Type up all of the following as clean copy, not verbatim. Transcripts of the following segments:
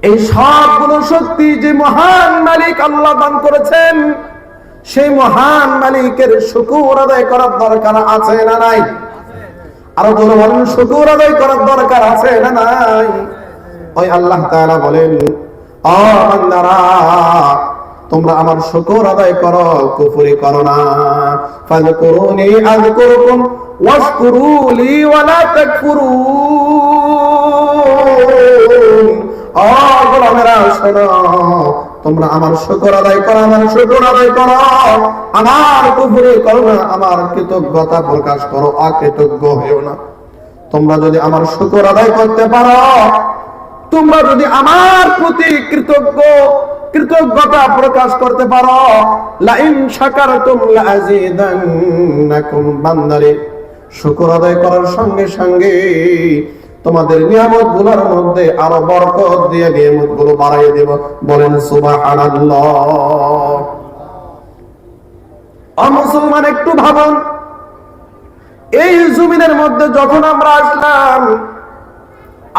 এই সবগুলো শক্তি যে মহান মালিক আল্লাহ দান করেছেন, সেই মহান মালিকের শুকর আদায় করার দরকার আছে না নাই? আরো জোরে বলেন, শুকর আদায় করার দরকার আছে না নাই? ওই আল্লাহ তাআলা বলেন, ও বান্দারা, তোমরা আমার শুকর আদায় করো, কুফরি করো না। ফাযকুরুনি আযকুরুকুম ওয়াশকুরু লি ওয়া লা তাকফুরুন। ও গোলামেরা শোনো, তোমরা আমার শুকর আদায় করো, আমার শুকর আদায় করো, আমার কুফরি করো না, আমার কৃতজ্ঞতা প্রকাশ করো, অকৃতজ্ঞ হইও না। তোমরা যদি আমার শুকর আদায় করতে পারো, তোমরা যদি আমার প্রতি কৃতজ্ঞতা প্রকাশ করতে পারো, লা ইন শাকারতুম লা আযীদান্নাকুম, বান্দারে শুকর আদায় করার সঙ্গে সঙ্গে তোমাদের নিয়ামতগুলোর মধ্যে আরো বরকত দিয়ে নিয়ামতগুলো বাড়াইয়ে দেব। বলেন সুবহানাল্লাহ। ও মুসলমান, একটু ভাবুন, এই জমিনের মধ্যে যখন আমরা আসলাম,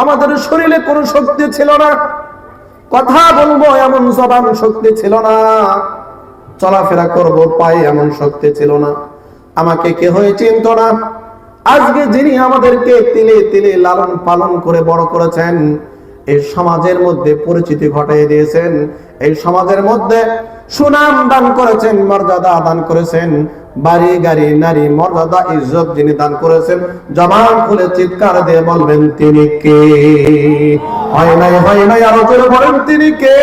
আমাদের শরীরে কোনো শক্তি ছিল না, কথা বলবো এমন জবান শক্তি ছিল না, চলাফেরা করব পায়ে এমন শক্তি ছিল না, আমাকে কেহই চিনত না। আজকে যিনি আমাদেরকে তিলে তিলে লালন পালন করে বড় করেছেন, এই সমাজের মধ্যে পরিচিতি ঘটাইয়ে দিয়েছেন, এই সমাজের মধ্যে সুনাম দান করেছেন, মর্যাদা দান করেছেন, বাড়ি গাড়ি নারী মর্যাদা ইজ্জত যিনি দান করেছেন, জবান খুলে চিৎকার দিয়ে বলবেন তিনি কে? হয় নাই, আরো জোরে বলেন তিনি কে?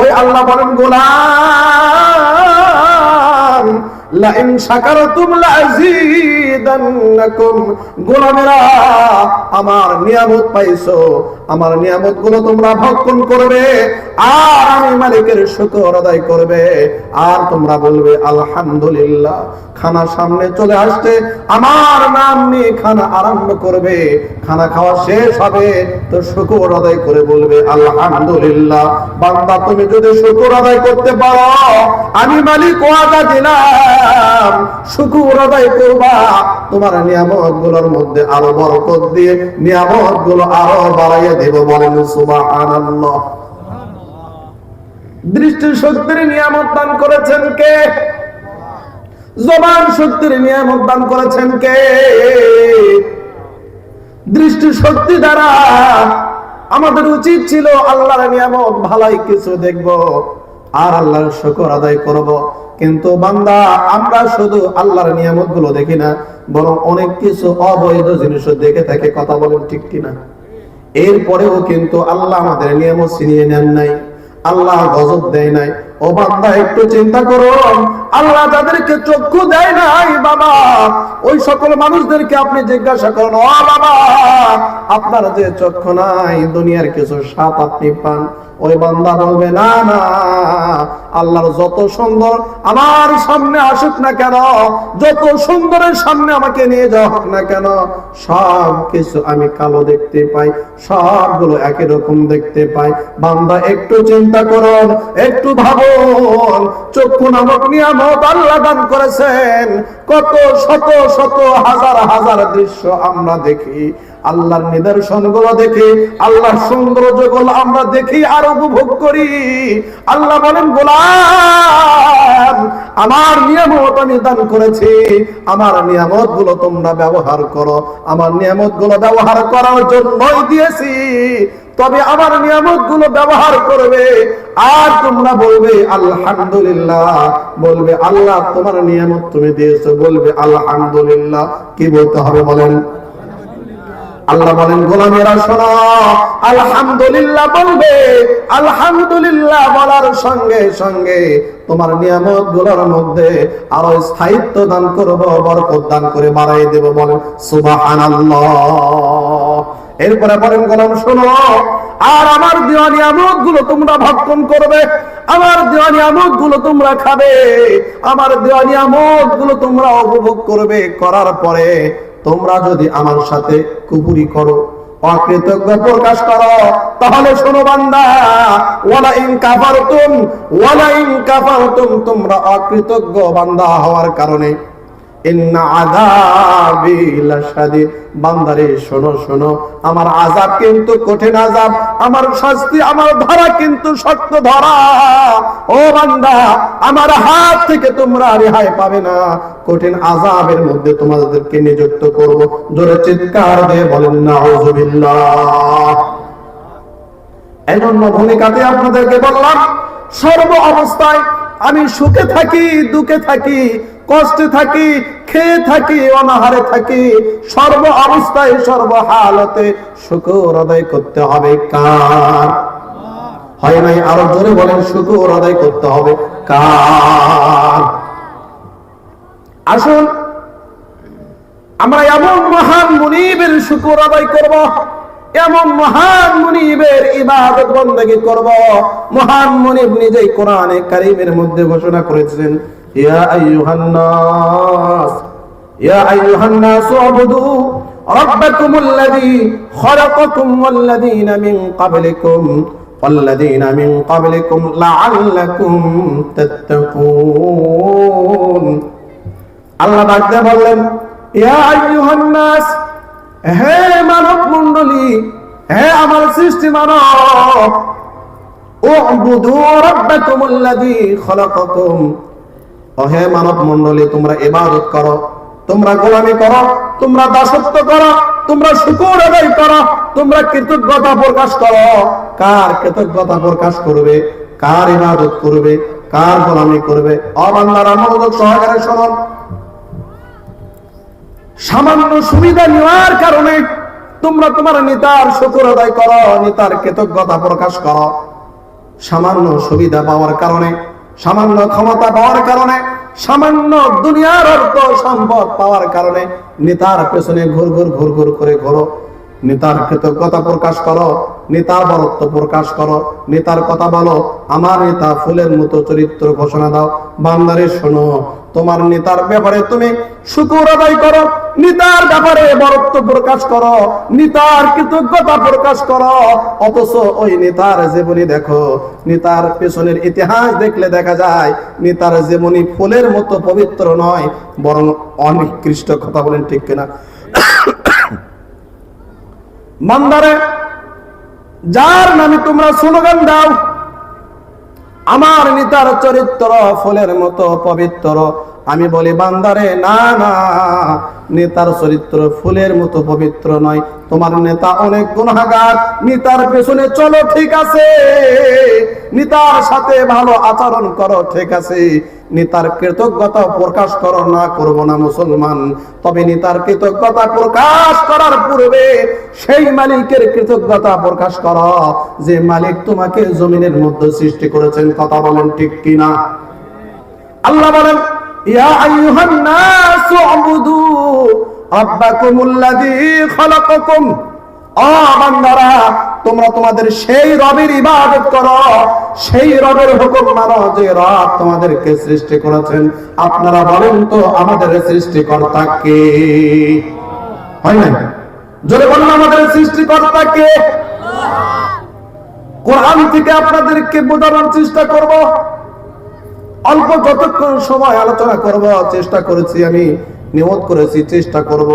ওই আল্লাহ বলেন, গোলাম লা ইন শাকারতুম লা আযীদান্নাকুম, গোলামেরা আমার নিয়ামত পাইছো, আমার নিয়ামতগুলো তোমরা ভক্ষণ করবে, আর আমি মালিকের শুকর আদায় করবে, আর তোমরা বলবে আলহামদুলিল্লাহ। খানা সামনে চলে আসছে, আমার নাম নিয়ে খানা আরম্ভ করবে, খানা খাওয়া শেষ হবে তো শুকর আদায় করে বলবে আলহামদুলিল্লাহ। বান্দা, তুমি যদি শুকর আদায় করতে পারো, আমি মালিক ওয়াদা দিলাম, শুকর আদায় করবা, তোমার নিয়ামতগুলোর মধ্যে আরো বরকত দিয়ে নিয়ামতগুলো আরো বাড়াইয়া দেব। বলেন সুবহানাল্লাহ। দৃষ্টি শক্তির নিয়ামত দান করেছেন কে? জবান শক্তির নিয়ামত দান করেছেন কে? দৃষ্টি শক্তি দ্বারা আমাদের উচিত ছিল আল্লাহর নিয়ামত ভালাই কিছু দেখব আর আল্লাহর শুকর আদায় করব, কিন্তু বান্দা আমরা শুধু আল্লাহর নিয়ামত গুলো দেখি না, বরং অনেক কিছু অবৈধ জিনিসও দেখে থাকে। কথা বলেন ঠিক কিনা? এরপরেও কিন্তু আল্লাহ আমাদের নিয়ামত ছিনিয়ে নেন নাই, আল্লাহ গজব দেয় নাই। ও বান্দা, একটু চিন্তা করো, আল্লাহ যাদেরকে চক্ষু দেয় নাই বাবা, ওই সকল মানুষদেরকে আপনি জিজ্ঞাসা করুন, ও বাবা, আপনার যে চক্ষু নাই, দুনিয়ার কিছু স্বাদ আপনি পান? ওই বান্দা বলবে, না না, আল্লাহর যত সুন্দর আমার সামনে আসুক না কেন, যত সুন্দরের সামনে আমাকে নিয়ে যাওয়া হোক না কেন, সব কিছু আমি কালো দেখতে পাই, সবগুলো একই রকম দেখতে পাই। বান্দা, একটু চিন্তা করুন, একটু ভাবুন, চক্ষু নামক নিয়ামত আল্লাহ দান করেছেন, কত শত শত হাজার হাজার দৃশ্য আমরা দেখি, আল্লাহর নিদর্শন গুলো দেখি, আল্লাহর সৌন্দর্যগুলো আমরা দেখি আর উপভোগ করি। আল্লাহ বলেন, গোলাম, আমার নিয়ামত আমি দান করেছি, আমার নিয়ামত গুলো তোমরা ব্যবহার করো, আমার নিয়ামত গুলো ব্যবহার করার জন্যই দিয়েছি, তবে আমার নিয়ামত গুলো ব্যবহার করবে, আর তোমরা বলবে আলহামদুলিল্লাহ, বলবে আল্লাহ তোমার নিয়ামত তুমি দিয়েছো, বলবে আলহামদুলিল্লাহ। কি বলতে হবে বলেন? আল্লাহ বলেন, গোলামেরা শোনো, আলহামদুলিল্লাহ বলবে, আলহামদুলিল্লাহ বলার সঙ্গে সঙ্গে তোমার নিয়ামত গুলোর মধ্যে আরো স্থায়িত্ব দান করব, বরকত দান করে বাড়াই দেব। বলেন সুবহানাল্লাহ। এরপরে বলেন, গোলাম শোনো, আর আমার দেওয়া নিয়ামত গুলো তোমরা ভক্ষণ করবে, আমার দেওয়া নিয়ামত গুলো তোমরা খাবে, আমার দেওয়া নিয়ামত গুলো তোমরা উপভোগ করবে, করার পরে তোমরা যদি আমার সাথে কুফরি করো, অকৃতজ্ঞ প্রকাশ করো, তাহলে শোনো বান্দা, ওয়ালা ইন কাফারতুম তোমরা অকৃতজ্ঞ বান্দা হওয়ার কারণে ইন্না আযাবি লাশাদীদ। বান্দারে শোনো শোনো, আমার আযাব কিন্তু কঠিন আযাব, আমার শাস্তি, আমার ধরা কিন্তু শক্ত ধরা। ও বান্দা, আমার হাত থেকে তোমরা রেহাই পাবে না, কঠিন আযাবের মধ্যে তোমাদেরকে নিযুক্ত করব। জোরে চিৎকার দিয়ে বলেন নাউযুবিল্লাহ। এজন্য ভূমিকাতে আপনাদেরকে বললাম, সর্ব অবস্থায় আমি সুখে থাকি, দুঃখে থাকি, কষ্টে থাকি, খেয়ে থাকি, অনাহারে থাকি, সর্ব অবস্থায় সর্বহালতে শুকর আদায় করতে হবে কার? হয় নাই? আরো জোরে বলেন, শুকর আদায় করতে হবে কার? আসুন আমরা এমন মহান মুনিবের শুকর আদায় করব, এমন মহান মুনিবের ইবাদত বندگی করব। মহান মুনিব নিজেই কোরআনে কারীমের মধ্যে ঘোষণা করেছেন, ইয়া আইয়ুহান নাস, ইয়া আইয়ুহান নাস উবুদু রাব্বাকুমুল্লাযী খালাকাকুম ওয়াল্লাযীনা মিন ক্বাবলিকুম ওয়াল্লাযীনা মিন ক্বাবলিকুম লাআল্লাকুম তাত্তাকুন। আল্লাহ ডাকতে বললেন, ইয়া আইয়ুহান নাস, হে মানব মণ্ডলী, হে আমার সৃষ্টি মানব, উবুদু রাব্বাকুমুল্লাযী খালাকাকুম, ও হে মানব মণ্ডলী, তোমরা ইবাদত করো, তোমরা গোলামি করো, তোমরা দাসত্ব করো, তোমরা শুকর আদায় করো, তোমরা কৃতজ্ঞতা প্রকাশ করো। কার কৃতজ্ঞতা প্রকাশ করবে? কার ইবাদত করবে? কার গোলামি করবে? ও বান্দারা, মনোযোগ সহকারে শুনুন। সামান্য সুবিধা নেওয়ার কারণে তোমরা তোমার নেতার শুকর আদায় করো, নেতার কৃতজ্ঞতা প্রকাশ করো। সামান্য সুবিধা পাওয়ার কারণে, সামান্য ক্ষমতা পাওয়ার কারণে, সামান্য দুনিয়ার অর্থ সম্পদ পাওয়ার কারণে নেতার পেছনে ঘুর ঘুর করে ঘোরো। নেতার কৃতজ্ঞতা প্রকাশ করো, নেতার বরত্ব প্রকাশ করো, নেতার কথা বলো। আমার নেতা ফুলের মতো চরিত্র ঘোষণা দাও। বান্দারে শোনো, তোমার নেতার ব্যাপারে তুমি শুকর আদায় করো, নেতার ব্যাপারে বরত্ব প্রকাশ করো, নেতার কৃতজ্ঞতা প্রকাশ করো। অথচ ওই নেতার জীবনী দেখো, নেতার পেছনের ইতিহাস দেখলে দেখা যায় নেতার জীবনী ফুলের মতো পবিত্র নয়, বরং অনিকৃষ্ট। কথা বলেন ঠিক কিনা? বান্দারে, যার নামে তোমরা স্লোগান দাও, আমার নেতার চরিত্র ফুলের মতো পবিত্র, আমি বলি বান্দারে, না না, নেতার চরিত্র ফুলের মতো পবিত্র নয়। তোমার নেতা অনেক গুনাহগার। নেতার পেছনে চলো, ঠিক আছে, নেতার সাথে ভালো আচরণ করো, ঠিক আছে, নেতার কৃতজ্ঞতা প্রকাশ করো, না করব না মুসলমান। তবে নেতার কৃতজ্ঞতা প্রকাশ করার পূর্বে সেই মালিকের কৃতজ্ঞতা প্রকাশ করো, যে মালিক তোমাকে জমিনের মধ্যে সৃষ্টি করেছেন। কথা বলেন ঠিক কিনা? আল্লাহ বলেন, ইয়া আইয়ুহান নাস উবুদু রাব্বাকুমুল্লাযী খালাকাকুম। ও বান্দারা, তোমরা তোমাদের সেই রবের ইবাদত করো, সেই রবের হুকুম মানো যে রব তোমাদেরকে সৃষ্টি করেছেন। আপনারা বলেন তো, আমাদের সৃষ্টিকর্তা কে? হয় না? জোরে বলুন, আমাদের সৃষ্টিকর্তা কে? কোরআন থেকে আপনাদেরকে বোঝানোর চেষ্টা করব। অল্প যতক্ষণ সময় আলোচনা করব চেষ্টা করেছি, আমি নিয়ত করেছি চেষ্টা করব,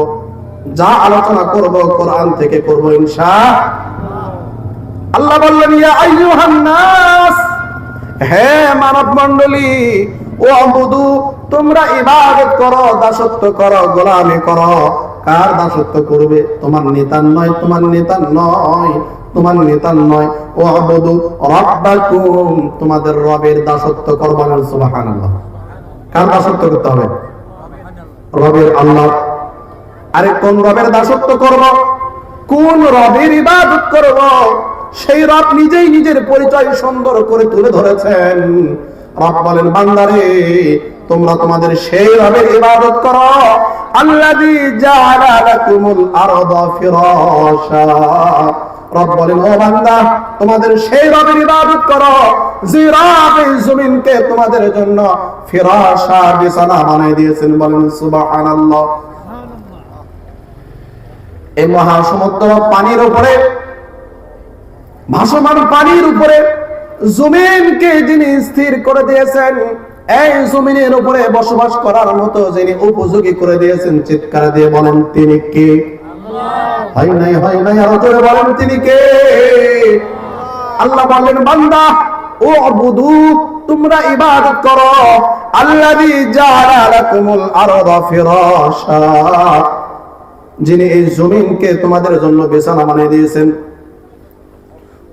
যা আলোচনা করব কোরআন থেকে করব ইনশাআল্লাহ। আল্লাহ বললেন, ইয়া আইয়ুহান নাস, হে মানব মণ্ডলী, ও আবুদু, তোমরা ইবাদত করো, দাসত্ব করো, গোলামি করো। কার দাসত্ব করবে? তোমার নেতার নয়, তোমার নেতার নয়, তোমার নেতার নয়। ও আবুদু রাব্বাকুম, তোমাদের রবের দাসত্ব করবে। সুবহানাল্লাহ। কার দাসত্ব করতে হবে? রবের, আল্লাহ। আরে কোন রবের দাসত্ব করব? কোন রবের ইবাদত করব? সেই রব নিজেই নিজের পরিচয় সুন্দর করে তুলে ধরেছেন। রব বলেন, বান্দারে, তোমরা তোমাদের সেই রবের ইবাদত করো, আল্লাযী জাআলা লাকুমুল আরদা ফিরাশা। রব বলেন, ও বান্দা, তোমাদের সেই রবের ইবাদত করো, যে রব এই জমিনকে তোমাদের জন্য ফিরাশা, বিছানা বানিয়ে দিয়েছেন। বলেন সুবহানাল্লাহ। এই মহাসমুদ্র পানির উপরে, ভাসমান পানির উপরে জমিনকে যিনি স্থির করে দিয়েছেন, এই জমিনের উপরে বসবাস করার মতো যিনি উপযোগী করে দিয়েছেন, চিৎকার দিয়ে বলেন তিনি কে? হয় নাই আরো জোরে বলেন তিনি কে? আল্লাহ বলেন বান্দা ও আবুদু, তোমরা ইবাদত করো আল্লাযী জাআলা লাকুমুল আরদা ফিরাশা, যিনি এই জমিনকে তোমাদের জন্য বিছানা বানিয়ে দিয়েছেন।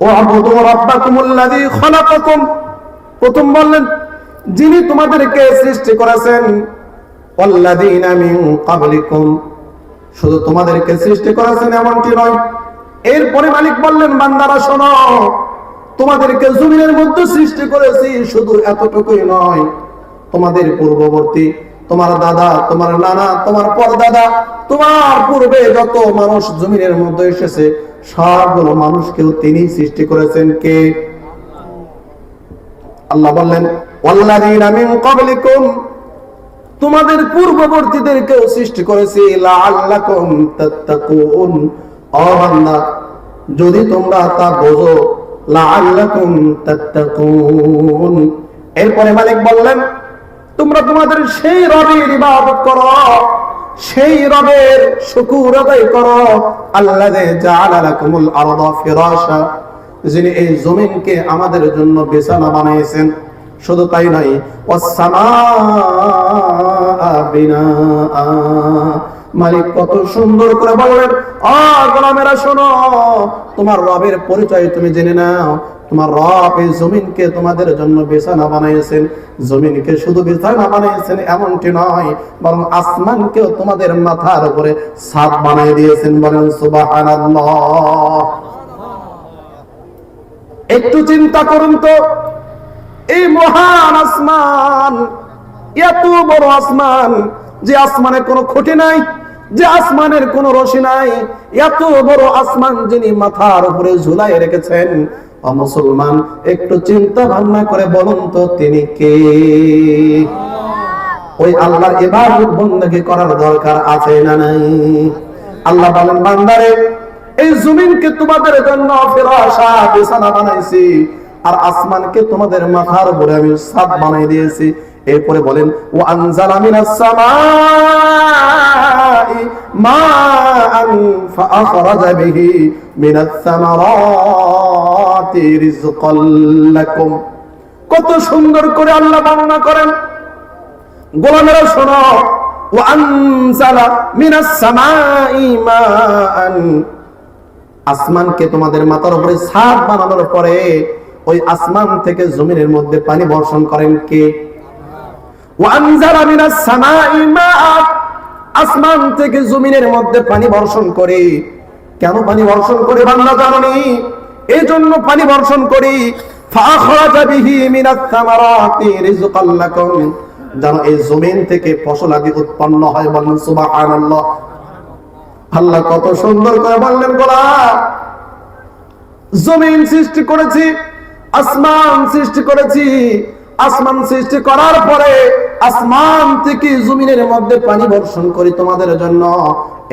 ও আবুদু রাব্বাকুমুল্লাযী খালাকাকুম, প্রথম বললেন যিনি তোমাদেরকে সৃষ্টি করেছেন, ওয়াল্লাযীনা মিন ক্বাবলিকুম, শুধু তোমাদেরকে সৃষ্টি করেছেন এমনটি নয়। এরপরে মালিক বললেন বান্দারা শোনো, তোমাদেরকে জমিনের মধ্যে সৃষ্টি করেছি, শুধু এতটুকুই নয়, তোমাদের পূর্ববর্তী, তোমার দাদা, তোমার নানা, তোমার পরদাদা, তোমার পূর্বে যত মানুষ জমিনের মধ্যে এসেছে সবগুলো মানুষকেও তিনি সৃষ্টি করেছেন। কে? আল্লাহ বললেন ওয়াল্লাযীনা মিন ক্বাবলিকুম, তোমাদের পূর্ববর্তীদেরকেও সৃষ্টি করেছি লাআল্লাকুম তাত্তাকুন, ও বান্দা যদি তোমরা তা বোঝো, লাআল্লাকুম তাত্তাকুন। এরপরে মালিক বললেন তোমরা তোমাদের সেই রবের ইবাদত করো, সেই রবের শুকর আদায় করো, আল্লাযী জাআলা লাকুমুল আরদা ফিরাশা, যিনি এই জমিনকে আমাদের জন্য বিছানা বানিয়েছেন। শুধু তাই নয়, ওয়াস সামাআ বিনাআ, মালিক কত সুন্দর করে বললেন ও গোলামেরা শোনো, তোমার রবের পরিচয় তুমি জেনে নাও। তোমার রব এই জমিনকে তোমাদের জন্য বিছানা বানিয়েছেন। জমিনকে শুধু বিছানা বানিয়েছেন এমনটি নয়, বরং আসমানকেও তোমাদের মাথার উপরে ছাদ বানিয়ে দিয়েছেন। বলেন সুবহানাল্লাহ। একটু চিন্তা করুন তো, এই মহান আসমান, এত বড় আসমান, যে আসমানে কোনো খুঁটি নাই, যে আসমানের কোনো রশি নাই, এত বড় আসমান যিনি মাথার উপরে ঝুলাই রেখেছেন, ও মুসলমান একটু চিন্তা ভাবনা করে বলুন তো তিনি কে? ওই আল্লাহর ইবাদত বندگی করার দরকার আছে না নাই? আল্লাহ বলেন বান্দারে এই জমিনকে তোমাদের জন্য ফিরাশা বিছানা বানাইছি, আর আসমানকে তোমাদের মাথার উপরে আমি ছাদ বানিয়ে দিয়েছি। এরপরে বলেন ওয়া আনজালা মিনাস সামাই মাআন ফাআখরাজা বিহি মিনাস সামারাতি রিজকাল লাকুম। কত সুন্দর করে আল্লাহ বর্ণনা করেন। গোলামেরা শোনো, ওয়া আনজালা মিনাস সামাই মাআন, আসমানকে তোমাদের মাথার উপরে ছাদ বানানোর পরে ওই আসমান থেকে জমিনের মধ্যে পানি বর্ষণ করেন কে? ওয়ানজালা মিনাস সামাই মাআ, আসমান থেকে জমিনের মধ্যে পানি বর্ষণ করে। কেন পানি বর্ষণ করে বান্দা জানেনি? এই জন্য পানি বর্ষণ করি ফাখরাজা বিহি মিনাস সামারাতি রিজকাল লাকুম, যেন এই জমিন থেকে ফসল আদি উৎপন্ন হয়। বলেন সুবহানাল্লাহ। আল্লাহ কত সুন্দর করে বললেন গোলাম, জমিন সৃষ্টি করেছি, আসমান সৃষ্টি করেছি, আসমান সৃষ্টি করার পরে আসমান থেকে জমিনের মধ্যে পানি বর্ষণ করি তোমাদের জন্য।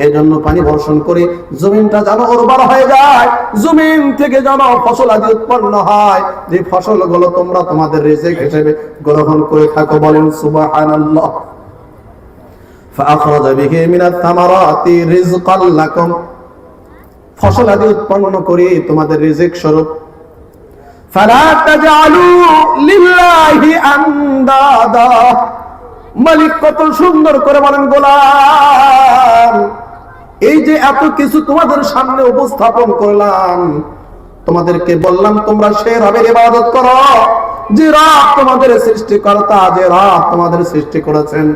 এজন্য পানি বর্ষণ করি জমিনটা যেন উর্বর হয়ে যায়, জমিন থেকে যেন ফসল আদি উৎপন্ন হয়, যে ফসলগুলো তোমরা তোমাদের রিজিক হিসেবে গ্রহণ করে থাকো। বলেন সুবহানাল্লাহ। ফাআখরাজা বিহি মিনাস সামারাতি রিজকাল লাকুম, ফসল আদি উৎপন্ন করি তোমাদের রিজিক স্বরূপ। ফালা তাজআলু লিল্লাহি আনদাদা, মালিক কত সুন্দর করে বলেন গোলাম, এই যে এত কিছু তোমাদের সামনে উপস্থাপন করলাম, তোমাদেরকে বললাম তোমরা সেই রবের ইবাদত করো যে রব তোমাদের সৃষ্টিকর্তা, যে রব তোমাদের সৃষ্টি করেছেন।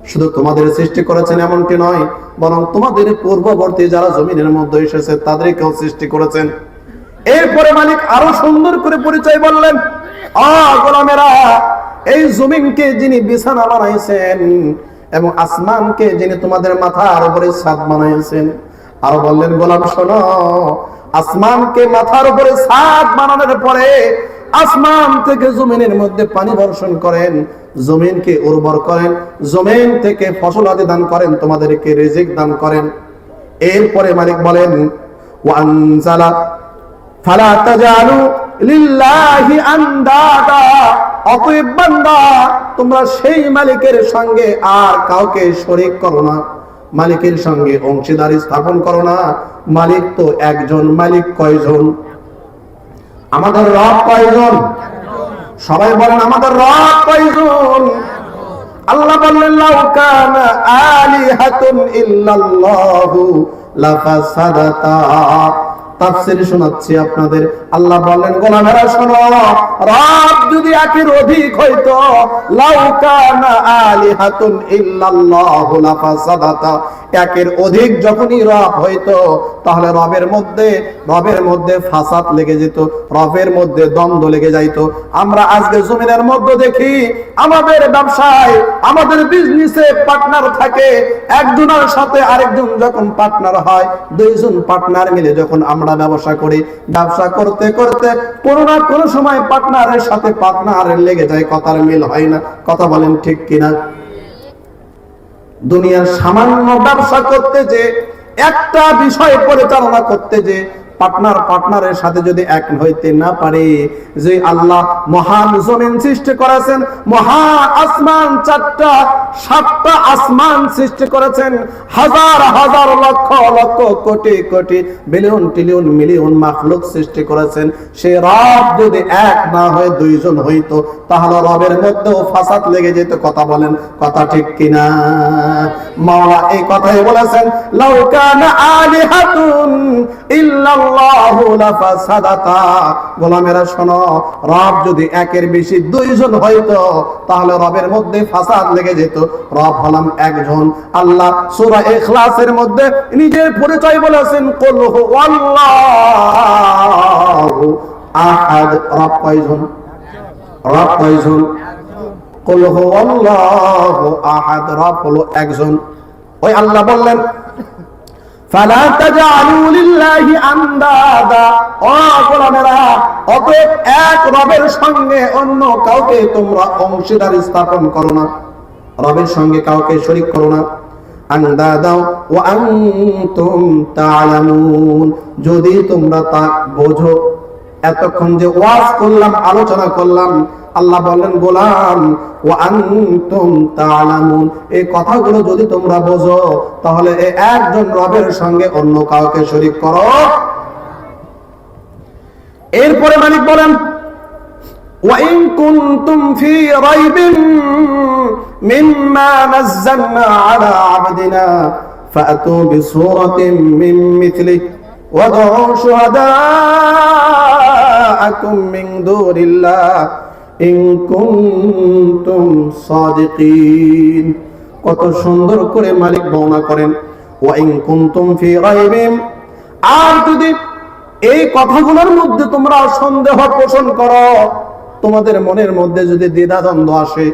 শুধু তোমাদের সৃষ্টি করেছেন এমনটি নয়, বরং তোমাদের পূর্ববর্তী যারা জমিনের মধ্যে এসেছে তাদেরকেও সৃষ্টি করেছেন। এরপরে মালিক আরো সুন্দর করে পরিচয় বললেন, গোলামেরা এই জমিনকে যিনি বিছানা বানাইছেন এবং আসমানকে যিনি তোমাদের মাথার উপরে ছাদ বানাইছেন। আরো বললেন গোলাম শোনো, আসমানকে মাথার উপরে ছাদ বানানোর পরে আসমান থেকে জমিনের মধ্যে পানি বর্ষণ করেন, জমিনকে উর্বর করেন, জমিন থেকে ফসল আদি দান করেন, তোমাদেরকে রিজিক দান করেন। এরপরে মালিক বলেন ওয়ানজালা ফালা তাজালু লিল্লাহি আনদাদা, অতএব বান্দা তোমরা সেই মালিকের সঙ্গে আর কাউকে শরীক করো না, মালিকের সঙ্গে অংশীদারি স্থাপন করো না। মালিক তো একজন। মালিক কয়জন? আমাদের রব কয়জন? সবাই বলেন আমাদের রব কয়জন? আল্লাহ বললেন লাউ কানা আলিহাতুন ইল্লাল্লাহু লাফাসাদাতা। তাফসীর শোনাচ্ছি আপনাদের। আল্লাহ বললেন গোলামেরা শোনো, রব যদি একের অধিক হইতো, লাউ কানা আলিহাতুন ইল্লাল্লাহু লাফাসাদাতা, একের অধিক যখনই রব হইতো তাহলে রবের মধ্যে ফাসাদ লেগে যেত, রবের মধ্যে দ্বন্দ্ব লেগে যাইতো। আমরা আজকে জমিনের মধ্যে দেখি আমাদের ব্যবসায়, আমাদের বিজনেসে পার্টনার থাকে, একজনের সাথে আরেকজন যখন পার্টনার হয়, দুইজন পার্টনার মিলে যখন আমরা ব্যবসা করি, ব্যবসা করতে করতে কোনো না কোনো সময় পার্টনারের সাথে পার্টনারের লেগে যায়, কথার মিল হয় না। কথা বলেন ঠিক কিনা? দুনিয়ার সামান্য ব্যবসা করতে যে, একটা বিষয় পরিচালনা করতে যে পার্টনারের সাথে যদি এক হইতে না পারে, যে আল্লাহ মহান জমিন সৃষ্টি করেছেন, মহান আসমান 4টা 7টা আসমান সৃষ্টি করেছেন, হাজার হাজার lakh lakh crore crore billion trillion million মাখলুক সৃষ্টি করেছেন, সে রব যদি এক না হয়ে দুইজন হইতো তাহলে রবের মধ্যেও ফাসাদ লেগে যেত। কথা বলেন, কথা ঠিক কিনা? মাওলা এই কথাই বলেছেন, লাউ কানা আলিহাতুন ইল্লাল্লাহু লাফাসাদাতা। গোলামেরা শোনো, রব যদি একের বেশি দুইজন হইতো তাহলে রবের মধ্যে ফাসাদ লেগে যেত। রব হলাম একজন। আল্লাহ সূরা ইখলাসের মধ্যে নিজের পরিচয় বলেছেন, কুল হুয়াল্লাহু আহাদ। রব কয়জন? রব কয়জন? কুল হুয়াল্লাহু আহাদ, রব হলো একজন। ওই আল্লাহ বললেন, ফালা তাজআলু লিল্লাহি আন্দাদা। ও গোলামেরা, অতএব এক রবের সঙ্গে অন্য কাউকে তোমরা অংশীদার স্থাপন করো না, রবের সঙ্গে কাউকে শরীক করো না। আন্দাদা ওয়া আনতুম তা'লামুন, যদি তোমরা তা বোঝো। এতক্ষণ যে ওয়াজ করলাম, আলোচনা করলাম, আল্লাহ বললেন গোলাম ওয়া আনতুম তা'লামুন, এই কথাগুলো যদি তোমরা বোঝো তাহলে এই একজন রবের সঙ্গে অন্য কাউকে শরীক করো। এরপরে মালিক বলেন, ওয়া ইন কুনতুম ফি রাইবিন মিম্মা নাযালনা আলা আবদিনা ফাতু বিসূরাতিন মিন মিথলিহি ওয়াদউ শুহাদাআকুম মিন দুনিল্লাহ ইন কুনতুম সাদিকিন। কত সুন্দর করে মালিক বর্ণনা করেন, ওয়া ইন কুনতুম ফি রাইবিন, আর যদি এই কথাগুলোর মধ্যে তোমরা সন্দেহ পোষণ করো, তোমাদের মনের মধ্যে যদি দ্বিধাদ্বন্দ্ব আসে,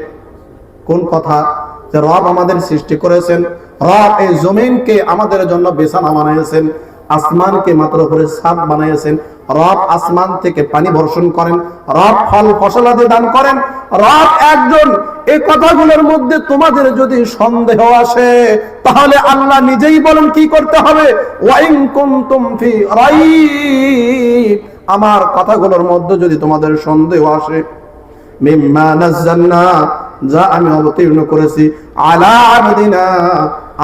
কোন কথা? যে রব আমাদের সৃষ্টি করেছেন, রব এই জমিনকে আমাদের জন্য বিছানা বানিয়েছেন, আসমানকে মাত্র করে ছাদ বানিয়েছেন, রব আসমান থেকে পানি বর্ষণ করেন, রব ফল ফসলাদি দান করেন, রব একজন। এই কথাগুলোর মধ্যে তোমাদের যদি সন্দেহ আসে তাহলে আল্লাহ নিজেই বলেন কি করতে হবে, ওয়া ইন কুনতুম ফি রাইব, আমার কথাগুলোর মধ্যে যদি তোমাদের সন্দেহ আসে, মিম্মা নাযালনা, যা আমি অবতীর্ণ করেছি, আলা আবদিনা,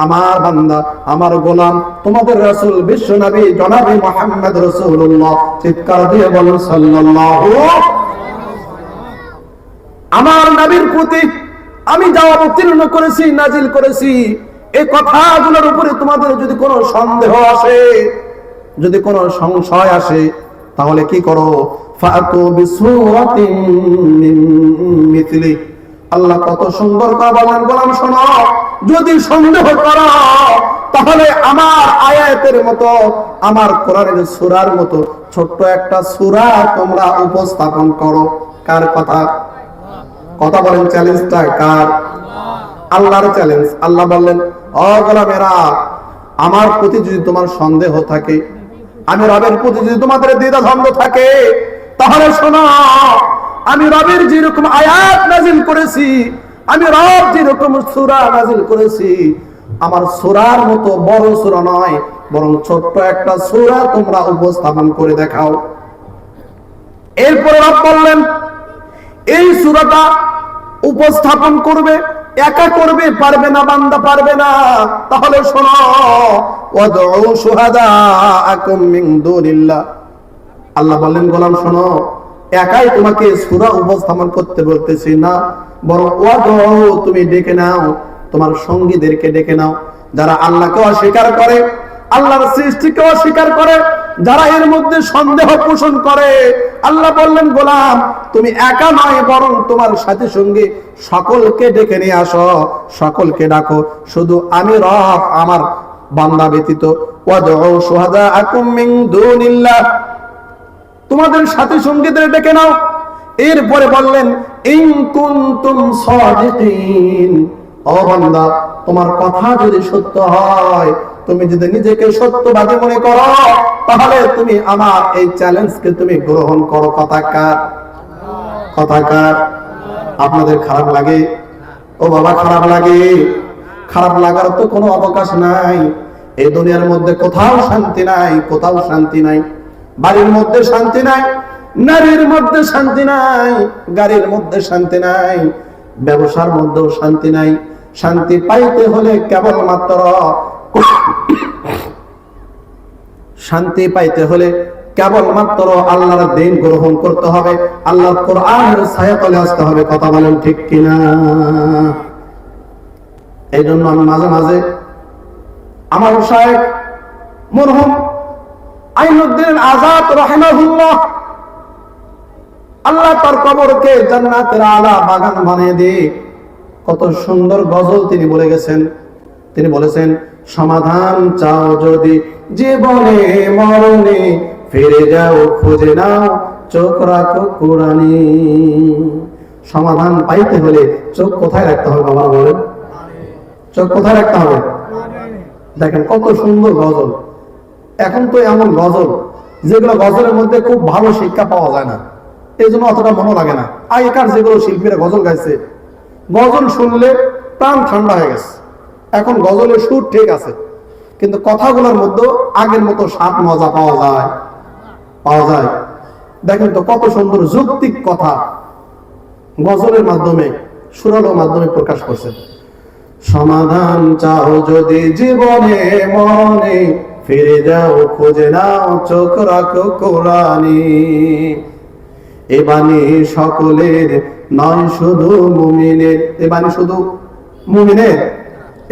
আমার বান্দা, আমার গোলাম, তোমাদের রাসূল বিশ্ব নবী জনাবে মুহাম্মদ রাসূলুল্লাহ, চিৎকার দিয়ে বলুন সাল্লাল্লাহু। আমার নবীর প্রতি আমি যা অবতীর্ণ করেছি, নাজিল করেছি, এই কথাগুলোর উপরে তোমাদের যদি কোনো সন্দেহ আসে, যদি কোনো সংশয় আসে, তাহলে কি করো? ফাতু বিসূরাতিন মিন মিথলি। আল্লাহ কত সুন্দর করে বলেন, গোলাম শোনো, যদি সন্দেহ করো তাহলে আমার আয়াতের মতো, আমার কোরআনের সূরার মতো ছোট্ট একটা সূরা তোমরা উপস্থাপন করো। কার কথা? কথা বলেন, চ্যালেঞ্জটা কার? আল্লাহর চ্যালেঞ্জ। আল্লাহ বললেন, ও গোলামেরা, আমার প্রতি যদি তোমার সন্দেহ থাকে, আমি রবের প্রতি যদি তোমাদের দ্বিধাদ্বন্দ্ব থাকে, তাহলে শোনো, আমি রবের যেরকম আয়াত নাজিল করেছি, আমি রব যেরকম সূরা নাজিল করেছি, আমার সূরার মতো বড় সূরা নয়, বরং ছোট্ট একটা সূরা তোমরা উপস্থাপন করে দেখাও। এরপর রব বললেন, এই সূরাটা উপস্থাপন করবে, একা করবে, পারবে না, বান্দা পারবে না। তাহলে শোনো, ওয়াদউ শুহাদাআকুম মিন দুনিল্লাহ, আল্লাহ বলেন গোলাম শোনো, একাই তোমাকে সূরা উপস্থাপন করতে বলতেছি না, বরং ওয়াদউ, তুমি ডেকে নাও তোমার সঙ্গীদেরকে, ডেকে নাও যারা আল্লাহকে অস্বীকার করে, আল্লাহর সৃষ্টিকে অস্বীকার করে, যারা এর মধ্যে সন্দেহ পোষণ করে। আল্লাহ বললেন গোলাম তুমি একা নয়, বরং তোমার সাথে সঙ্গে সকলকে ডেকে নিয়ে আসো, সকলকে ডাকো, শুধু আমি রব, আমার বান্দা ব্যতীত। ওয়াদউ শুহাদাআকুম মিন দুনিল্লাহ, তোমাদের সাথে সঙ্গীদের ডেকে নাও। এরপরে বললেন ইন কুনতুম সাদিকিন, ও বান্দা তোমার কথা যদি সত্য হয়, তুমি যদি নিজেকে সত্যবাদী মনে করো, তাহলে তুমি আমার এই চ্যালেঞ্জকে তুমি গ্রহণ করো। কথাকার কথাকার আপনাদের খারাপ লাগে? ও বাবা খারাপ লাগে? খারাপ লাগার তো কোনো অবকাশ নাই। এই দুনিয়ার মধ্যে কোথাও শান্তি নাই, কোথাও শান্তি নাই। বাড়ির মধ্যে শান্তি নাই, নারীর মধ্যে শান্তি নাই, গাড়ির মধ্যে শান্তি নাই, ব্যবসার মধ্যেও শান্তি নাই। শান্তি পাইতে হলে কেবলমাত্র শান্তি পাইতে হলে কেবলমাত্র আল্লাহর দ্বীন গ্রহণ করতে হবে, আল্লাহর কোরআনের ছায়াতলে আসতে হবে। কথা বলেন ঠিক কিনা? এই জন্য আমি মাঝে মাঝে আমার শায়েখ মরহুম আইনুদ্দিন আজাদ রাহিমাহুল্লাহ, আল্লাহ তার কবরকে জান্নাতের আলা বাগান বানিয়ে দিয়ে কত সুন্দর গজল তিনি বলে গেছেন। তিনি বলেছেন, সমাধান চাও যদি জীবনে মরণে, ফিরে যাও খুঁজে নাও চোখ রাখো কোরআনে। সমাধান পাইতে হলে চোখ কোথায় রাখতে হবে বাবা বলেন? চোখ কোথায় রাখতে হবে? দেখেন কত সুন্দর গজল। এখন তো এমন গজল যেগুলো গজলের মধ্যে খুব ভালো শিক্ষা পাওয়া যায় না, এই জন্য অতটা মনে লাগে না। আগেকার যেগুলো শিল্পীরা গজল গাইছে, গজল শুনলে প্রাণ ঠান্ডা হয়ে গেছে। এখন গজলের সুর ঠিক আছে, কিন্তু কথাগুলোর মধ্যে আগের মতো স্বাদ মজা পাওয়া যায়। দেখেন তো কত সুন্দর যৌক্তিক কথা গজলের মাধ্যমে, সুরালোর মাধ্যমে প্রকাশ করছে। সমাধান চাও যদি জীবনে মরণে, ফিরে যাও খুঁজে নাও চোখ রাখো কোরআনে। এ বাণী সকলের নয় শুধু মুমিনের, এ বাণী শুধু মুমিনের,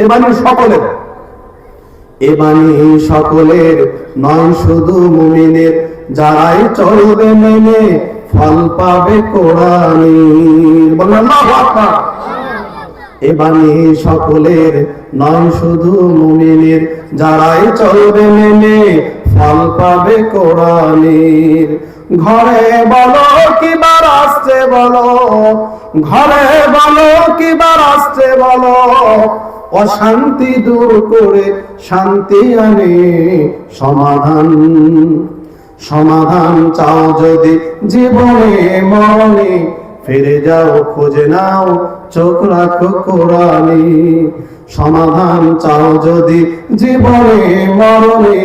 এ বাণী সকলের, এ বাণী সকলের নয় শুধু মুমিনের, যারাই চলবে মেনে ফল পাবে কোরআনের। বললেন আল্লাহু আকবার। এ বাণী সকলের নয় শুধু মুমিনের, যারাই চলবে মেনে ফল পাবে কোরআনের। ঘরে বলো কিবা রাষ্ট্রে বলো, ঘরে বলো কিবা রাষ্ট্রে বলো, অশান্তি দূর করে শান্তি আনে সমাধান। সমাধান চাও যদি জীবনে মরণে, ফিরে যাও খুঁজে নাও চোখ রাখো কোরআনে। সমাধান চাও যদি জীবনে মরণে,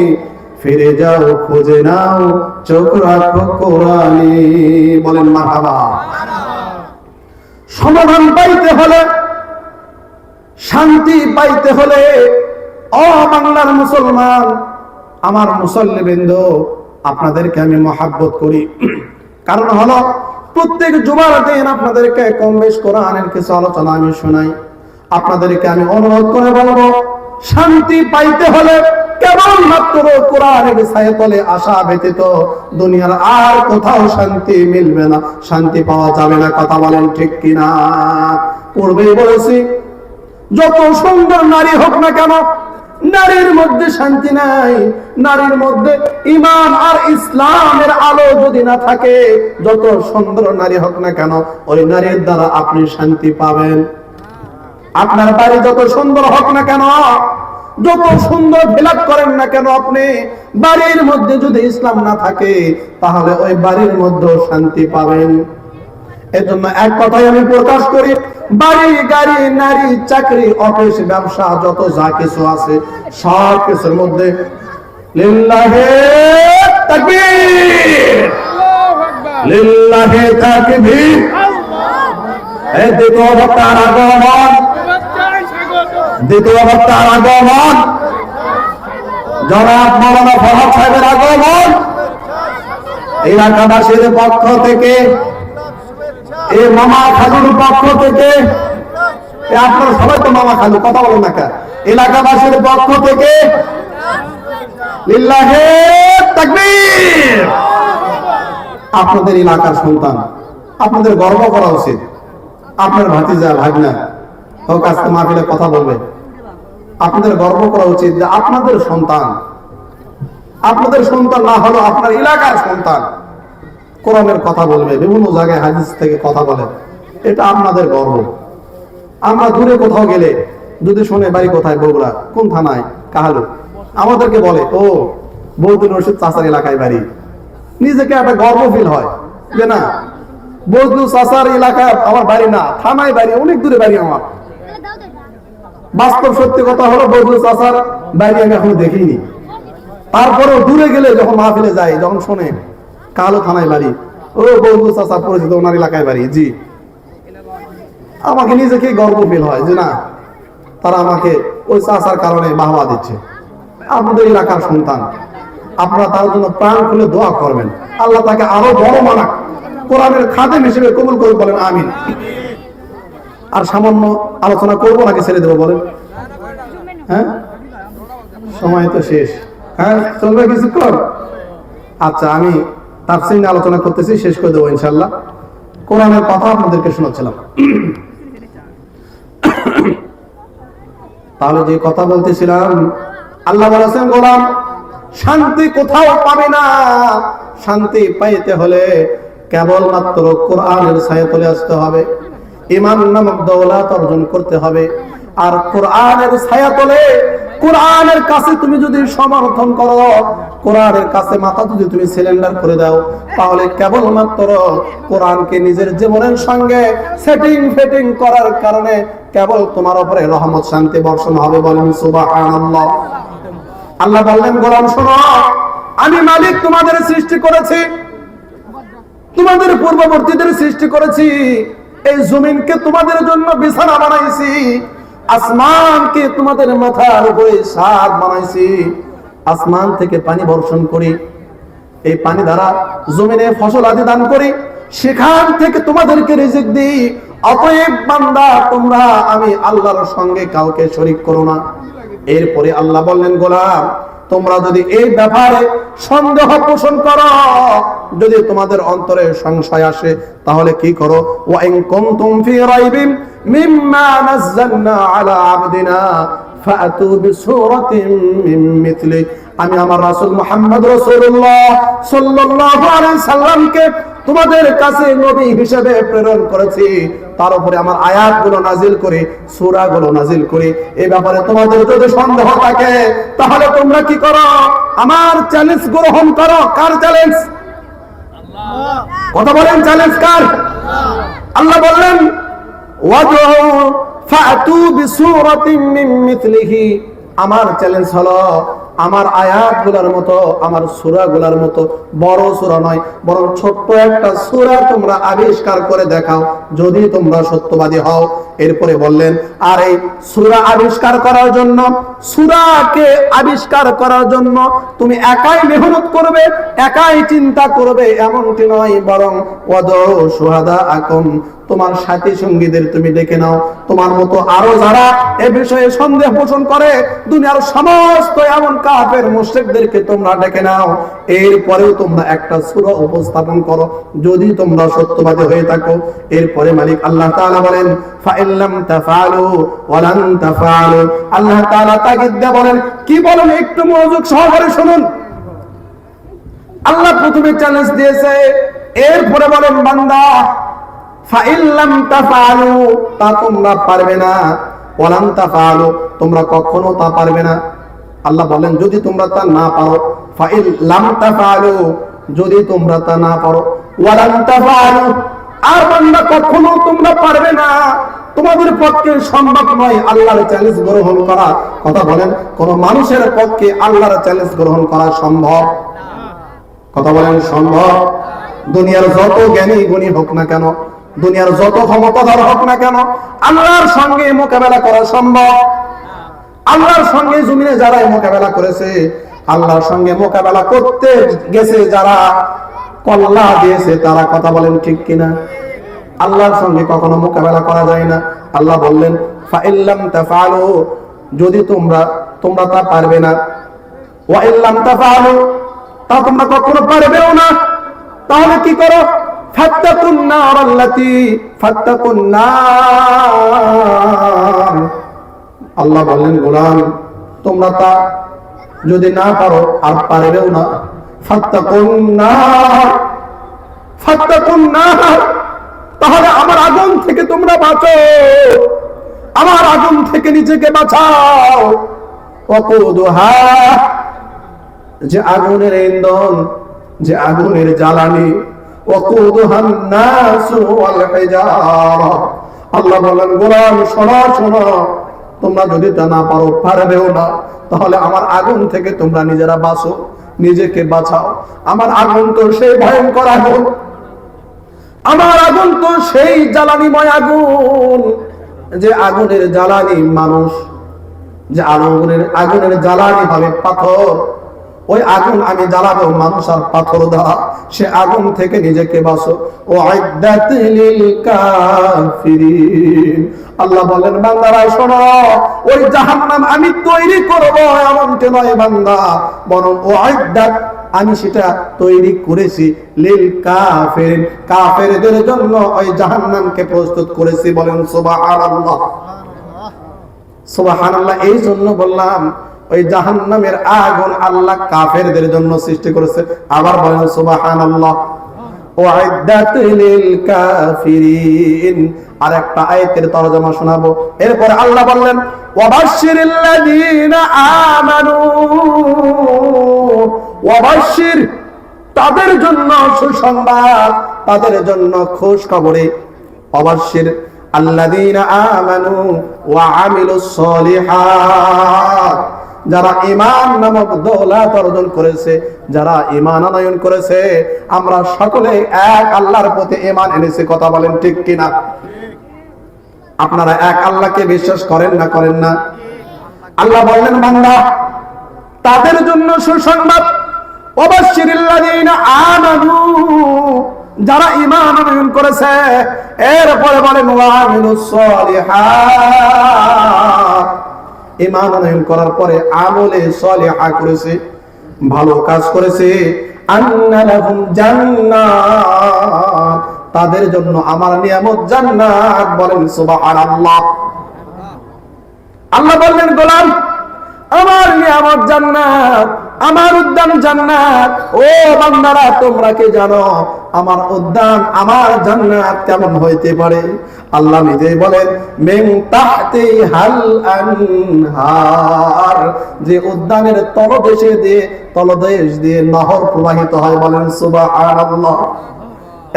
ফিরে যাও খুঁজে নাও চোখ রাখো কোরআনে। বলেন মারহাবা। সমাধান পাইতে হলে, শান্তি পাইতে হলে, ও বাংলার মুসলমান, আমার মুসল্লিবৃন্দ, আপনাদেরকে আমি মহাব্বত করি। কারণ হলো প্রত্যেক জুমার দিন আপনাদেরকে কম বেশ কোরআনের কিছু আলোচনা আমি শোনাই। আপনাদেরকে আমি অনুরোধ করে বলবো, শান্তি পাইতে হলে কেবলমাত্র কোরআনের ছায়াতলে আসা ব্যতীত দুনিয়ার আর কোথাও শান্তি মিলবে না, শান্তি পাওয়া যাবে না। কথা বলেন ঠিক কিনা? পূর্বেই বলেছি, যত সুন্দর নারী হোক না কেন, নারীর মধ্যে শান্তি নাই। নারীর মধ্যে ঈমান আর ইসলামের আলো যদি না থাকে, যত সুন্দর নারী হোক না কেন, ওই নারীর দ্বারা আপনি শান্তি পাবেন। আপনার বাড়ি যত সুন্দর হোক না কেন, যত সুন্দর বিলাপ করেন না কেন, আপনি বাড়ির মধ্যে যদি ইসলাম না থাকে, তাহলে ওই বাড়ির মধ্যেও শান্তি পাবেন। এজন্য এক কথাই আমি প্রকাশ করি, বাড়ি, গাড়ি, নারী, চাকরি, অফিস, ব্যবসা, যত যা কিছু আছে, সব কিছুর মধ্যে লিল্লাহে তাকবীর, লিল্লাহে তাকবীর, এই দ্বিতীয় বক্তার আগমন, দ্বিতীয় বক্তার আগমন, জনাব মাওলানা ফরহাদ সাহেবের আগমন এলাকাবাসীর পক্ষ থেকে, এই মামা খালুর পক্ষ থেকে, আপনারা সবাই তো মামা খালু, কথা বলেন না কেন? এলাকাবাসীর পক্ষ থেকে লিল্লাহে তাকবীর। আপনাদের এলাকার সন্তান, আপনাদের গর্ব করা উচিত। আপনার ভাতিজা ভাগনা হোক আজকে মাহফিলে কথা বলবে, আপনাদের গর্ব করা উচিত যে আপনাদের সন্তান, আপনাদের সন্তান না হলো আপনার এলাকার সন্তান কোরআনের কথা বলবে, বিভিন্ন জায়গায় হাদিস থেকে কথা বলে, এটা আপনাদের গর্ব। আমরা দূরে কোথাও গেলে যদি শুনে বাড়ি কোথায়, বগুড়া, কোন থানায়, কাহালু, আমাদেরকে বলে ও বৌদিন রশিদ চাচার এলাকায় বাড়ি, নিজেকে একটা গর্ব ফিল হয় যে না, বজলু চাচার এলাকায় আমার বাড়ি না, থানায় বাড়ি, অনেক দূরে বাড়ি আমার। বাস্তব সত্যি কথা হলো বজলু চাচার বাড়ি আমি এখনো দেখিনি। তারপরেও দূরে গেলে যখন মাহফিলে যাই, যখন শোনে কালো থানায় বাড়ি, ও বজলু চাচা পরিচিত, ওনার এলাকায় বাড়ি, জি, আমাকে নিজেকে গর্ব ফিল হয় যে না, তারা আমাকে ওই চাচার কারণে বাহবা দিচ্ছে। আপনাদের এলাকার সন্তান, আপনারা তার জন্য প্রাণ খুলে দোয়া করবেন, আল্লাহ তাকে আরো বড় মানাক, কোরআনের খাদেম হিসেবে কবুল করে, বলেন আমিন। আর সামান্য আলোচনা করবো নাকি ছেড়ে দেবো বলেন? হ্যাঁ, সময় তো শেষ। হ্যাঁ, চলবে কিছুক্ষণ? আচ্ছা, আমি তাফসীর নিয়ে আলোচনা করতেছি, শেষ করে দেবো ইনশাআল্লাহ। কোরআনের কথা আপনাদেরকে শোনাচ্ছিলাম। তাহলে যে কথা বলতেছিলাম, আল্লাহ বলেছেন গোলাম শান্তি কোথাও পাবে না, শান্তি পাইতে হলে কেবলমাত্র কোরআনের ছায়াতলে আসতে হবে, ঈমান নামক দৌলত অর্জন করতে হবে। আর কোরআনের ছায়াতলে, কোরআনের কাছে তুমি যদি সমর্থন করো, কোরআনের কাছে মাথা যদি তুমি সিলিন্ডার করে দাও, তাহলে কেবলমাত্র কোরআনকে নিজের জীবনের সঙ্গে সেটিং ফেটিং করার কারণে কেবল তোমার উপরে রহমত শান্তি বর্ষণ হবে। বলেন সুবহানাল্লাহ। আল্লাহ বললেন গোলাম শোনো, আমি মালিক তোমাদের সৃষ্টি করেছি, তোমাদের পূর্ববর্তীদের সৃষ্টি করেছি, এই জমিনকে তোমাদের জন্য বিছানা বানাইছি, আসমানকে তোমাদের মাথার উপরে ছাদ বানাইছি, আসমান থেকে পানি বর্ষণ করি, এই পানি দ্বারা জমিনে ফসল আদি দান করি, সেখান থেকে তোমাদেরকে রিজিক দিই। অতএব বান্দা, তোমরা আমি আল্লাহর সঙ্গে কাউকে শরীক করো না। এরপরে আল্লাহ বললেন গোলাম, তোমরা যদি এই ব্যাপারে সন্দেহ পোষণ করো, যদি তোমাদের অন্তরে সংশয় আসে, তাহলে কি করো? ওয়া ইন কুনতুম ফি রাইবিন মিম্মা নাযালনা আলা আবদিনা ফাতু বিসূরাতিন মিন মিথলি। আমি আমার রাসূল মুহাম্মদ রাসূলুল্লাহ সাল্লাল্লাহু আলাইহি সাল্লামকে তোমাদের কাছে নবী হিসেবে প্রেরণ করেছি, তার উপরে আমার আয়াতগুলো নাজিল করে, সূরাগুলো নাজিল করে। এই ব্যাপারে তোমাদের যদি সন্দেহ থাকে, তাহলে তোমরা কি করো? আমার চ্যালেঞ্জ গ্রহণ করো। কার চ্যালেঞ্জ? আল্লাহ। কথা বলেন, চ্যালেঞ্জ কার? আল্লাহ বললেন ওয়াদউ ফাতু বিসূরাতিন মিন মিথলিহি। আমার চ্যালেঞ্জ হলো আমার আয়াতগুলোর মতো, আমার সূরাগুলোর মতো বড় সূরা নয়, বরং ছোট্ট একটা সূরা তোমরা আবিষ্কার করে দেখাও, যদি তোমরা সত্যবাদী হও। এরপরে বললেন, আর এই সূরা আবিষ্কার করার জন্য, সূরাকে আবিষ্কার করার জন্য তুমি একাই মেহনত করবে, একাই চিন্তা করবে এমনটি নয়, বরং ওয়াদউ শুহাদাআকুম, তোমার সাথী সঙ্গীদের তুমি ডেকে নাও। তোমার মতো আরো যারা এ বিষয়ে সন্দেহ পোষণ করে, দুনিয়ার সমস্ত এমন কাফের মুশরিকদেরকে তোমরা ডেকে নাও। এরপরেও তোমরা একটা সূরা উপস্থাপন করো, যদি তোমরা সত্যবাদী হয়ে থাকো। এরপরে মালিক আল্লাহ তাআলা বলেন ফাইল্লাম তাফআলু ওয়া লান তাফআলু। আল্লাহ তাআলা তাগিদ দিয়ে বলেন, কি বলেন একটু মনোযোগ সহকারে শুনুন। আল্লাহ প্রথমে চ্যালেঞ্জ দিয়েছে, এরপরে বলেন বান্দা ফাইল্লাম তাফআলু, তা তোমরা পারবে না, ওয়া লান তাফআলু, তোমরা কখনো তা পারবে না। আল্লাহ বলেন যদি তোমরা তা না পারো, ফাইল্লাম তাফআলু, যদি তোমরা তা না পারো, ওয়া লান তাফআলু, আর বান্দা কখনো তোমরা পারবে না, তোমাদের পক্ষে সম্ভব নয় আল্লাহর চ্যালেঞ্জ গ্রহণ করা। কথা বলেন, কোন মানুষের পক্ষে আল্লাহর চ্যালেঞ্জ গ্রহণ করা সম্ভব? কথা বলেন, সম্ভব? দুনিয়ার যত জ্ঞানী গুণী হোক না কেন, দুনিয়ার যত ক্ষমতাধর হোক না কেন, আল্লাহর সঙ্গে মোকাবেলা করা সম্ভব। আল্লাহর সঙ্গে জমিনে যারাই মোকাবেলা করেছে, আল্লাহর সঙ্গে মোকাবেলা করতে গেছে যারা কল্লা দিয়েছে, তারা কথা বলেন ঠিক কিনা? আল্লাহর সঙ্গে কখনো মোকাবেলা করা যায় না। আল্লাহ বললেন ফাইল্লাম তাফআলু, যদি তোমরা তা পারবে না, ওয়া ইল্লাম তাফআলু, তা তোমরা কখনো পারবেও না, তাহলে কি করো? ফাত্তাকুন নার আল্লাতী ফাত্তাকুন নার। আল্লাহ বললেন গোলাম, তোমরা তা যদি না পারো আর পারবেও না, ফাত্তাকুন নার, ফাত্তাকুন নার, তাহলে আমার আগুন থেকে তোমরা বাঁচো, আমার আগুন থেকে নিজেকে বাঁচাও। ওয়াকুদুহা, যে আগুনের ইন্ধন, যে আগুনের জ্বালানি, ওয়াকুদুহান নাসু ওয়াল হিজারা। আল্লাহ বলেন গোলাম শোনো শোনো, তোমরা যদি তা না পারো, পারবেও না, তাহলে আমার আগুন থেকে তোমরা নিজেরা বাঁচো, নিজেকে বাঁচাও। আমার আগুন তো সেই ভয়ঙ্কর আগুন, আমার আগুন তো সেই জ্বালানিময় আগুন, যে আগুনের জ্বালানি মানুষ, যে আগুনের জ্বালানি হবে পাথর। ওই আগুন আমি জ্বালাবো মানুষ আর পাথর দ্বারা, সে আগুন থেকে নিজেকে বাঁচো। উইদ্দাত লিল কাফিরিন। আল্লাহ বলেন বান্দারা শোনো, ওই জাহান্নাম আমি তৈরি করব এমনটা নয় বান্দা, বরং উইদ্দাত, আমি সেটা তৈরি করেছি লিল কাফিরিন, কাফেরদের জন্য ওই জাহান্নামকে প্রস্তুত করেছি। বলেন সুবহানাল্লাহ, সুবহানাল্লাহ। এই জন্য বললাম ওই জাহান্নামের আগুন আল্লাহ কাফেরদের জন্য সৃষ্টি করেছে। আবার বলেন সুবহানাল্লাহ। উইদ্দাত লিল কাফিরিন। আরেকটা আয়াতের তরজমা শোনাবো। এরপর আল্লাহ বললেন ওয়াবাশশিরিল লাযিনা আমানু, ওয়াবাশশির, তাদের জন্য সুসংবাদ, তাদের জন্য খুশখবরি। ওয়াবাশশির আল্লাযিনা আমানু ওয়া আমিলুস সলিহাত, যারা ঈমান নামক দৌলত অর্জন করেছে, যারা ঈমান আনয়ন করেছে। আমরা সকলে এক আল্লাহর প্রতি ঈমান এনেছি, কথা বলেন ঠিক কিনা? আপনারা এক আল্লাহকে বিশ্বাস করেন না করেন না? আল্লাহ বললেন বান্দা তাদের জন্য সুসংবাদ, ওয়াবাশশিরিল লাযিনা আমানু, যারা ঈমান আনয়ন করেছে। এরপরে বলেন ওয়া আমিলুস সলিহাত, ঈমান আনয়ন করার পরে আমলে সলিহা করেছে, ভালো কাজ করেছে। আন্না লাহুম জান্নাত, তাদের জন্য আমার নিয়ামত জান্নাত। বলেন সুবহানাল্লাহ। আল্লাহ বললেন গোলাম আমার নিয়ামত জান্নাত, আমার উদ্যান জান্নাত। ও বান্দারা তোমরা কি জানো আমার উদ্যান, আমার জান্নাত কেমন হইতে পারে? আল্লাহ নিজেই বলেন মিন তাহতি হাল আনহার, যে উদ্যানের তলদেশ দিয়ে নহর প্রবাহিত হয়। বলেন সুবহানাল্লাহ।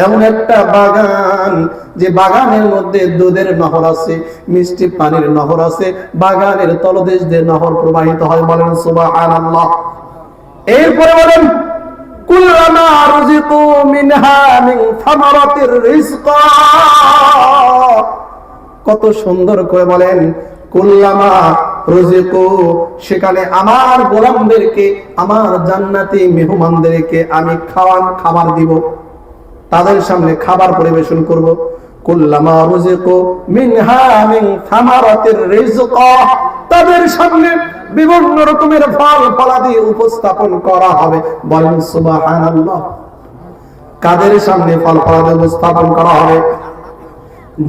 এমন একটা বাগান, যে বাগানের মধ্যে দুধের নহর আছে, মিষ্টি পানির নহর আছে, বাগানের তলদেশ দিয়ে নহর প্রবাহিত হয়। বলেন সুবহানাল্লাহ। এরপরে বলেন কুল্লামা রুজিকু মিনহা মিন সামারাতির রিজকা, কত সুন্দর করে বলেন কুল্লামা রুজিকু, সেখানে আমার গোলামদেরকে, আমার জান্নাতি মেহমানদেরকে আমি খাবার দিব, তাদের সামনে খাবার পরিবেশন করব। কুল্লামা রুজিকু মিনহা মিন সামারাতির রিজকা, তাদের সামনে বিভিন্ন রকমের ফল ফলাদি উপস্থাপন করা হবে। বলেন সুবহানাল্লাহ। কাদের সামনে ফল ফলাদি উপস্থাপন করা হবে?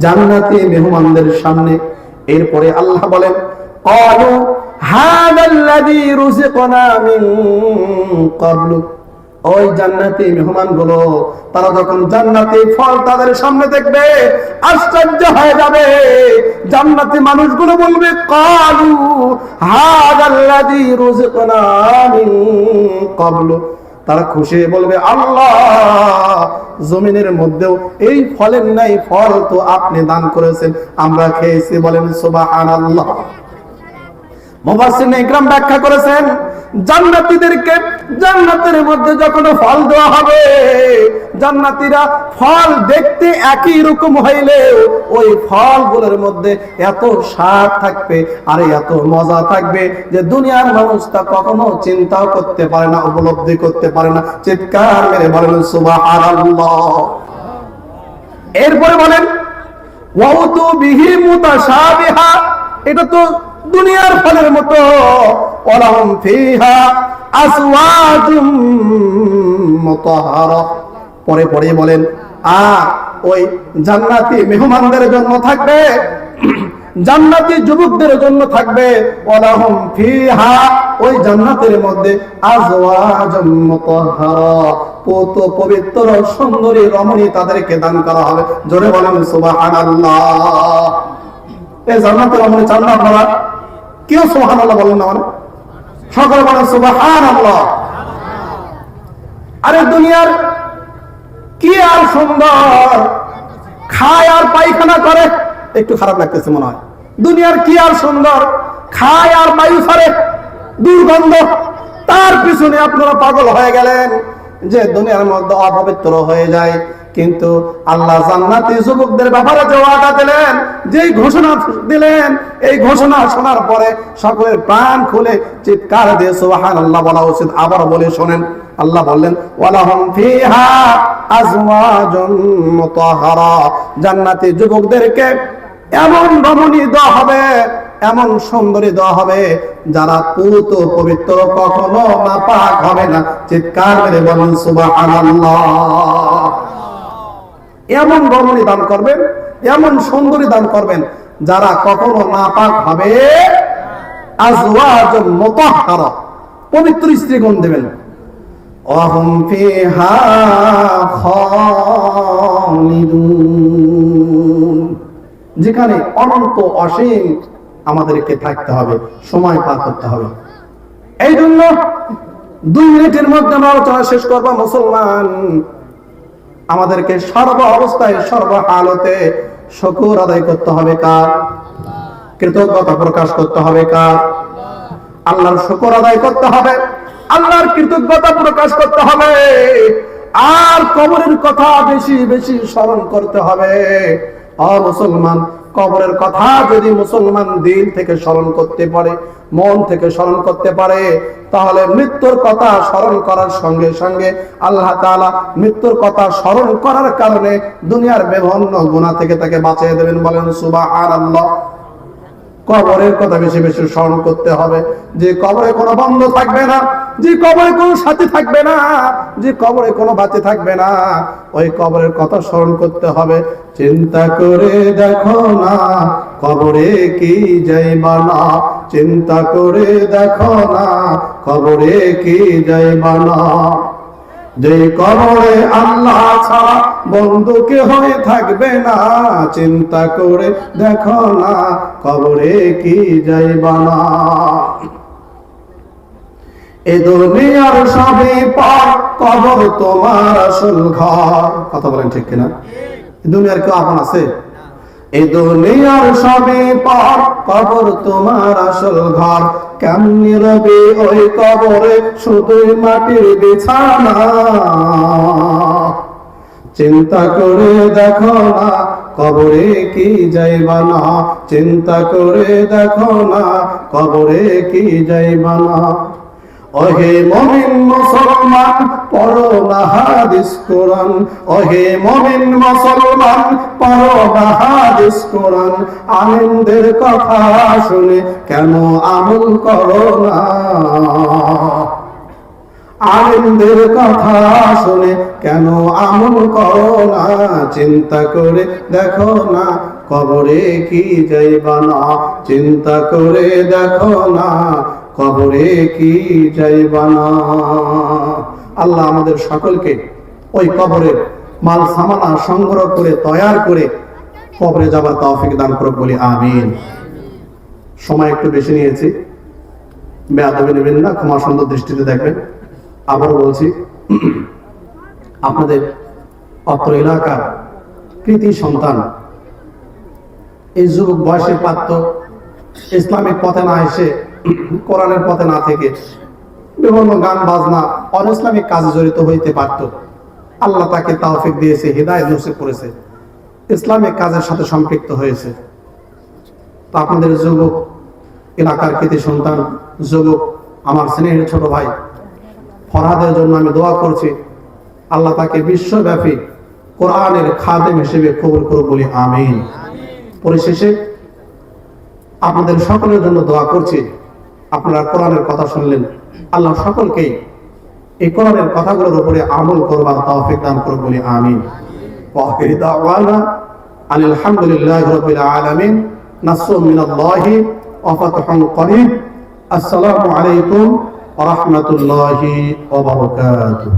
জান্নাতি মেহমানদের সামনে। এরপরে আল্লাহ বলেন ক্বালু হাযাল্লাযী রুজিকনা মিন ক্বাবলু, ওই জান্নাতি মেহমানগুলো তারা যখন জান্নাতি ফল তাদের সামনে দেখবে আশ্চর্য হয়ে যাবে। জান্নাতি মানুষগুলো বলবে ক্বালু হাযাল্লাযী রুজিকনা মিন ক্বাবলু, তারা খুশি বলবে আল্লাহ জমিনের মধ্যেও এই ফলের নাই ফল তো আপনি দান করেছেন, আমরা খেয়েছি। বলেন সুবহানাল্লাহ। মুফাসসিরিন ইকরাম ব্যাখ্যা করেছেন, জান্নাতীদেরকে জান্নাতের মধ্যে যখন ফল দেওয়া হবে, জান্নাতীরা ফল দেখতে একই রকম হইলেও ওই ফলগুলোর মধ্যে এত স্বাদ থাকবে আর এত মজা থাকবে যে দুনিয়ার মানুষ তা কখনো চিন্তাও করতে পারে না, উপলব্ধি করতে পারে না। চিৎকার মেরে বলেন সুবহানাল্লাহ। এরপরে বলেন ওয়াউতু বিহি মুতাশাবিহা, এটা তো দুনিয়ার ফলের মতো। ওয়ালাহুম ফিহা আসওয়াজুম মুতাহহারা, পরে পরে বলেন আর ওই জান্নাতি মেহমানদের জন্য থাকবে, জান্নাতি যুবকদের জন্য থাকবে ওয়ালাহুম ফিহা, ওই জান্নাতের মধ্যে আজওয়াজুম মুতাহহারা, পবিত্র সুন্দরী রমণী তাদেরকে দান করা হবে। জোরে বলেন সুবহানাল্লাহ। এই জান্নাতের রমণী চান না আপনারা? কেউ সুবহানাল্লাহ বলেন না? মানে সকলে বলেন সুবহানাল্লাহ। আরে দুনিয়ার কি আর সুন্দর, খায় আর পায়খানা করে, একটু খারাপ লাগতেছে মনে হয়। দুনিয়ার কি আর সুন্দর, খায় আর বায়ু ছাড়ে, দুর্গন্ধ। তার পিছনে আপনারা পাগল হয়ে গেলেন যে দুনিয়ার মধ্যে অপবিত্র হয়ে যায়। কিন্তু আল্লাহ জান্নাতি যুবকদের ব্যাপারে যে ওয়াদা দিলেন, যে ঘোষণা দিলেন, এই ঘোষণা শোনার পরে সকলের প্রাণ খুলে চিৎকার দিয়ে সুবহানাল্লাহ বলা উচিত। আবার বলে শোনেন, আল্লাহ বললেন ওয়ালাহুম ফিহা আজওয়াজুম মুতাহহারা, জান্নাতি যুবকদেরকে এমন রমণী দেওয়া হবে, এমন সুন্দরী দেওয়া হবে যারা পুত পবিত্র, কখনো নাপাক হবে না। চিৎকার মেরে বলেন সুবহানাল্লাহ। এমন রমণী দান করবেন, এমন সুন্দরী দান করবেন যারা কখনো নাপাক হবে। আজওয়াজুম মুতাহহারা, পবিত্র স্ত্রীগণ দেবেন। ওয়াহুম ফিহা খালিদুন, যেখানে অনন্ত অসীম আমাদেরকে থাকতে হবে, সময় পার করতে হবে। এই জন্য 2 মিনিটের মধ্যে আমরা আলোচনা শেষ করবো। মুসলমান, আমাদেরকে সর্ব অবস্থায় সর্ব হালতে শুকর আদায় করতে হবে কার? কৃতজ্ঞতা প্রকাশ করতে হবে কার? আল্লাহর শুকর আদায় করতে হবে, আল্লাহর কৃতজ্ঞতা প্রকাশ করতে হবে। আর কবরের কথা বেশি বেশি স্মরণ করতে হবে। মুসলমান, কবরের কথা যদি মুসলমান দিল থেকে স্মরণ করতে পারে, মন থেকে স্মরণ করতে পারে, তাহলে মৃত্যুর কথা স্মরণ করার সঙ্গে সঙ্গে আল্লাহ তাআলা মৃত্যুর কথা স্মরণ করার কারণে দুনিয়ার বিভিন্ন গুনাহ থেকে তাকে বাঁচিয়ে দেবেন। বলেন সুবহানাল্লাহ। কবরের কথা বেশি বেশি স্মরণ করতে হবে, যে কবরে কোনো বন্ধ থাকবে না, যে কবরে কোনো সাথী থাকবে না, যে কবরে কোনো বাঁচে থাকবে না, ওই কবরের কথা স্মরণ করতে হবে। চিন্তা করে দেখো না কবরে কি যাইবা না, চিন্তা করে দেখো না কবরে কি যাইবা না। যে কবরে আল্লাহ ছাড়া বন্ধু কেউ থাকবে না, চিন্তা করে দেখো না কবরে কি যাইবা না। এ দুনিয়ার সবই পর, কবর তোমার আসল ঘর। কথা বলেন ঠিক কিনা? দুনিয়ার কেউ আপন আছে? এই দুনিয়ার সবই পর, কবর তোমার আসল ঘর। কেমনি রবে ওই কবরে শুধুই মাটির বিছানা। চিন্তা করে দেখো না কবরে কি যাইবা না, চিন্তা করে দেখো না কবরে কি যাইবা না। ওহে মুমিন মুসলমান পড়ো না হাদিস কোরআন, ওহে মুমিন মুসলমান পড়ো না হাদিস কোরআন। আলেমদের কথা শুনে কেন আমল করো না, আলেমদের কথা শুনে কেন আমল করো না। চিন্তা করে দেখো না কবরে কি যাইবা না, চিন্তা করে দেখো না কবরে কি যাইবা না। আল্লাহ আমাদের সকলকে ওই কবরের মাল সামানা সংগ্রহ করে তৈয়ার করে কবরে যাবার তৌফিক দান করুক বলি আমিন। সময় একটু বেশি নিয়েছি, বেয়াদবি নেবেন না, ক্ষমা সুন্দর দৃষ্টিতে দেখবেন। আবার বলছি, আপনাদের অত্র এলাকার কৃতি সন্তান, এই যুবক বয়সের পাত্র ইসলামিক পথে না এসে কোরআনের পথে না থেকে বিভিন্ন গান বাজনা অন-ইসলামিক কাজে জড়িত হইতে পারত, আল্লাহ তাকে তৌফিক দিয়েছে, হিদায়াত নসিব করেছে, ইসলামিক কাজের সাথে সম্পৃক্ত হয়েছে। তো আপনাদের যুবক এলাকার কৃতি সন্তান, যুবক আমার স্নেহের ছোট ভাই ফরহাদের জন্য আমি দোয়া করছি, আল্লাহ তাকে বিশ্বব্যাপী কোরআনের খাদেম হিসেবে কবুল করুন বলি আমিন। পরিশেষে আপনাদের সকলের জন্য দোয়া করছি, আপনারা কোরআনের কথা শুনলেন, আল্লাহ সকলকেই এই কোরআনের কথাগুলোর উপরে আমল করবার তৌফিক দান করুন বলি আমিন। ওয়া আখিরু দাওয়ানা আলহামদুলিল্লাহি রাব্বিল আলামিন। নাসরুম মিনাল্লাহি ওয়া ফাতহুন করিব। আসসালামু আলাইকুম ওয়া রাহমাতুল্লাহি ওয়া বারাকাতুহু।